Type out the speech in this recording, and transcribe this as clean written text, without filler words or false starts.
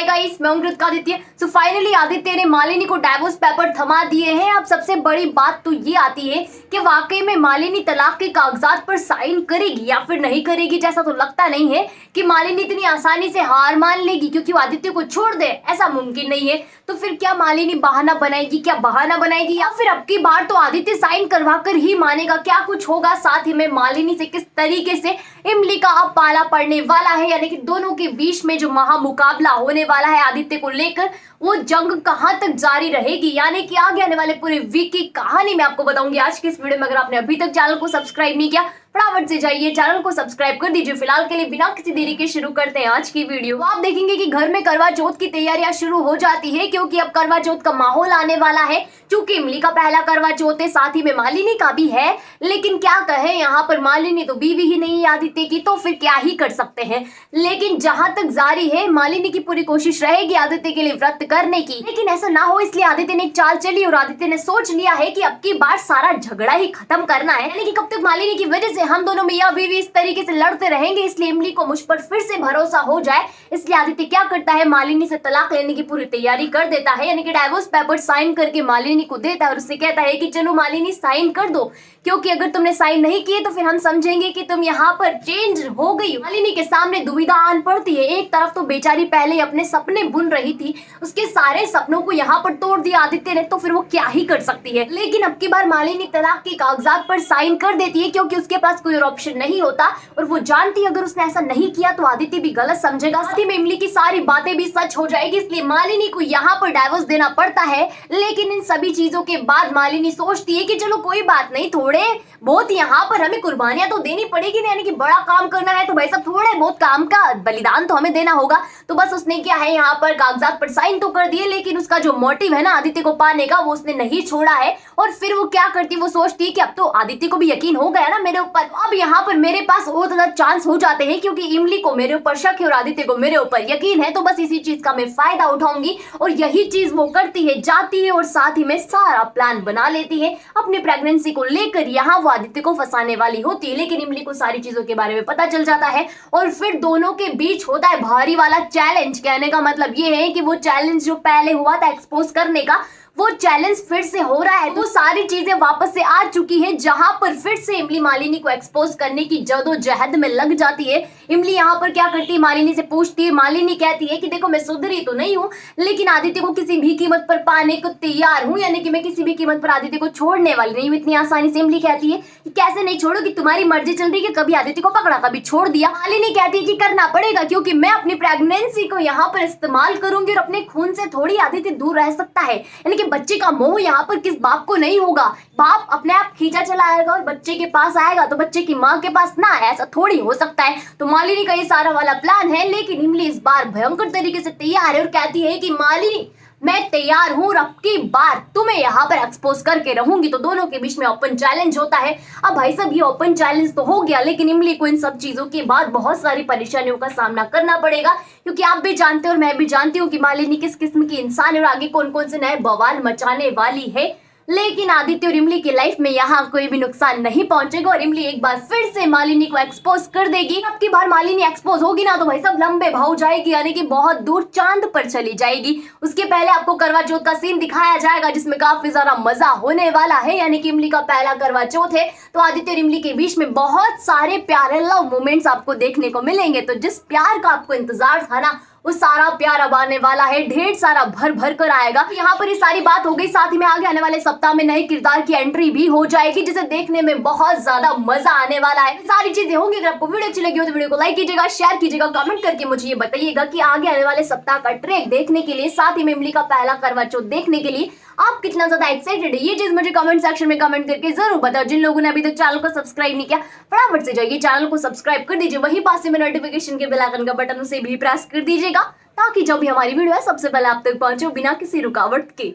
Hi guys, मैं हूं Aditya. So finally Aditya ने मालिनी को डाइवोर्स पेपर थमा दिए हैं। अब सबसे बड़ी बात तो ये आती है कि वाकई में मालिनी तलाक के कागजात पर साइन करेगी या फिर नहीं करेगी। जैसा तो लगता नहीं है कि मालिनी इतनी आसानी से हार मान लेगी, क्योंकि वो आदित्य को छोड़ दे ऐसा मुमकिन नहीं है। तो फिर क्या मालिनी बहाना बनाएगी, क्या बहाना बनाएगी, या फिर अब की बार तो आदित्य साइन करवा कर ही मानेगा? क्या कुछ होगा? साथ ही में मालिनी से किस तरीके से इमली का अब पाला पड़ने वाला है, यानी कि दोनों के बीच में जो महामुकाबला होने वाला है आदित्य को लेकर, वो जंग कहां तक जारी रहेगी, यानी कि आगे आने वाले पूरे वीक की कहानी मैं आपको बताऊंगी आज की इस वीडियो में। अगर आपने अभी तक चैनल को सब्सक्राइब नहीं किया, फटाफट से जाइए चैनल को सब्सक्राइब कर दीजिए। फिलहाल के लिए बिना किसी देरी के शुरू करते हैं आज की वीडियो। तो आप देखेंगे कि घर में करवा चौथ की तैयारियां शुरू हो जाती है, क्योंकि अब करवा चौथ का माहौल आने वाला है। चूंकि इमली का पहला करवा चौथ है, साथ ही में मालिनी का भी है, लेकिन क्या कहे, यहाँ पर मालिनी तो बीवी ही नहीं है आदित्य की, तो फिर क्या ही कर सकते हैं। लेकिन जहां तक जारी है, मालिनी की पूरी कोशिश रहेगी आदित्य के लिए व्रत करने की, लेकिन ऐसा ना हो इसलिए आदित्य ने एक चाल चली और आदित्य ने सोच लिया है कि अब की बार सारा झगड़ा ही खत्म करना है। यानी कि कब तक मालिनी की वजह से हम दोनों मियां बीवी इस तरीके से लड़ते रहेंगे, इसलिए इमली को मुझ पर फिर से भरोसा हो जाए, इसलिए आदित्य क्या करता है, मालिनी से तलाक लेने की पूरी तैयारी कर देता है। यानी कि डाइवोर्स पेपर साइन करके मालिनी को देता है और उससे कहता है कि चलो मालिनी साइन कर दो, क्योंकि अगर तुमने साइन नहीं किए तो फिर हम समझेंगे कि तुम यहाँ पर चेंज हो गई। मालिनी के सामने दुविधा आन पड़ती है। एक तरफ तो बेचारी पहले अपने सपने बुन रही थी, उसके सारे सपनों को यहाँ पर तोड़ दिया आदित्य ने, तो फिर वो क्या ही कर सकती है। लेकिन अब की बार मालिनी तलाक के कागजात पर साइन कर देती है, क्योंकि उसके पास कोई और ऑप्शन नहीं होता, और वो जानती है अगर उसने ऐसा नहीं किया तो आदित्य भी गलत समझेगा, साथ ही में इमली की सारी बातें भी सच हो जाएगी। इसलिए मालिनी को यहाँ पर डाइवोर्स देना पड़ता है। लेकिन इन सभी चीजों के बाद मालिनी सोचती है कि चलो कोई बात नहीं, थोड़े बहुत यहाँ पर हमें कुर्बानियां तो देनी पड़ेगी, यानी कि बड़ा काम करना है तो भाई सब थोड़े बहुत काम का बलिदान तो हमें देना होगा। तो बस उसने क्या है, यहाँ पर कागजात पर साइन तो कर दिए, लेकिन उसका जो मोटिव है ना आदित्य को पाने का, वो उसने नहीं छोड़ा है। और फिर वो क्या करती है, वो सोचती है कि अब तो आदित्य को भी यकीन हो गया ना मेरे ऊपर, अब यहाँ पर मेरे पास और ज्यादा चांस हो जाते हैं, क्योंकि इमली को मेरे ऊपर शक है और आदित्य को मेरे ऊपर यकीन है, तो बस इसी चीज का मैं फायदा उठाऊंगी। और यही चीज वो करती है, जाती है और साथ ही में सारा प्लान बना लेती है अपनी प्रेगनेंसी को लेकर। यहाँ वो आदित्य को फंसाने वाली होती है, लेकिन इमली को सारी चीजों के बारे में पता चल जाता है और फिर दोनों के बीच होता है भारी वाला चैलेंज। कहने का मतलब ये है कि वो चैलेंज जो पहले हुआ था एक्सपोज करने का, वो चैलेंज फिर से हो रहा है। तो सारी चीजें वापस से आ चुकी है, जहां पर फिर से इमली मालिनी को एक्सपोज करने की जदोजहद में लग जाती है। इमली यहाँ पर क्या करती है, मालिनी से पूछती है। मालिनी कहती है कि देखो मैं सुधरी तो नहीं हूँ, लेकिन आदित्य को किसी भी कीमत पर पाने को तैयार हूँ, यानी कि मैं किसी भी कीमत पर आदित्य को छोड़ने वाली नहीं हूँ इतनी आसानी से। इमली कहती है कि कैसे नहीं छोड़ोगी, तुम्हारी मर्जी चल रही है, कभी आदित्य को पकड़ा कभी छोड़ दिया। मालिनी कहती है कि करना पड़ेगा, क्योंकि मैं अपनी प्रेगनेंसी को यहाँ पर इस्तेमाल करूंगी और अपने खून से थोड़ी आदित्य दूर रह सकता है। यानी कि बच्चे का मोह यहाँ पर किस बाप को नहीं होगा, बाप अपने आप खींचा चला आएगा और बच्चे के पास आएगा, तो बच्चे की माँ के पास ना आए, ऐसा थोड़ी हो सकता है। तो मालिनी का ये सारा वाला प्लान है, लेकिन इमली इस बार भयंकर तरीके से तैयार है और कहती है कि मालिनी मैं तैयार हूँ, अब की बार तुम्हें यहाँ पर एक्सपोज करके रहूंगी। तो दोनों के बीच में ओपन चैलेंज होता है। अब भाई साहब ये ओपन चैलेंज तो हो गया, लेकिन इमली को इन सब चीजों के बाद बहुत सारी परेशानियों का सामना करना पड़ेगा, क्योंकि आप भी जानते हो और मैं भी जानती हूँ कि मालिनी किस किस्म की इंसान है और आगे कौन कौन से नए बवाल मचाने वाली है। लेकिन आदित्य और इमली की लाइफ में यहाँ कोई भी नुकसान नहीं पहुंचेगा और इमली एक बार फिर से मालिनी को एक्सपोज कर देगी। अब की बार मालिनी एक्सपोज होगी ना तो भाई सब लंबे भाव जाएगी, यानी कि बहुत दूर चांद पर चली जाएगी। उसके पहले आपको करवा चौथ का सीन दिखाया जाएगा, जिसमें काफी ज्यादा मजा होने वाला है। यानी कि इमली का पहला करवा चौथ है, तो आदित्य और इमली के बीच में बहुत सारे प्यारे लव मोमेंट्स आपको देखने को मिलेंगे। तो जिस प्यार का आपको इंतजार था ना, वो सारा प्यार अब आने वाला है, ढेर सारा भर भर कर आएगा। यहाँ पर ये सारी बात हो गई, साथ ही में आगे आने वाले सप्ताह में नए किरदार की एंट्री भी हो जाएगी, जिसे देखने में बहुत ज्यादा मजा आने वाला है। सारी चीजें होंगी। अगर आपको वीडियो अच्छी लगी हो तो वीडियो को लाइक कीजिएगा, शेयर कीजिएगा, कमेंट करके मुझे ये बताइएगा कि आगे आने वाले सप्ताह का ट्रैक देखने के लिए, साथ ही में इमली का पहला करवा चौथ देखने के लिए आप कितना ज्यादा एक्साइटेड है, ये चीज मुझे कमेंट सेक्शन में कमेंट करके जरूर बताओ। जिन लोगों ने अभी तक चैनल को सब्सक्राइब नहीं किया, फटाफट से जाइए चैनल को सब्सक्राइब कर दीजिए, वहीं पास में नोटिफिकेशन के बेल आइकन का बटन उसे भी प्रेस कर दीजिएगा, ताकि जब भी हमारी वीडियो है सबसे पहले आप तक पहुंचे बिना किसी रुकावट के।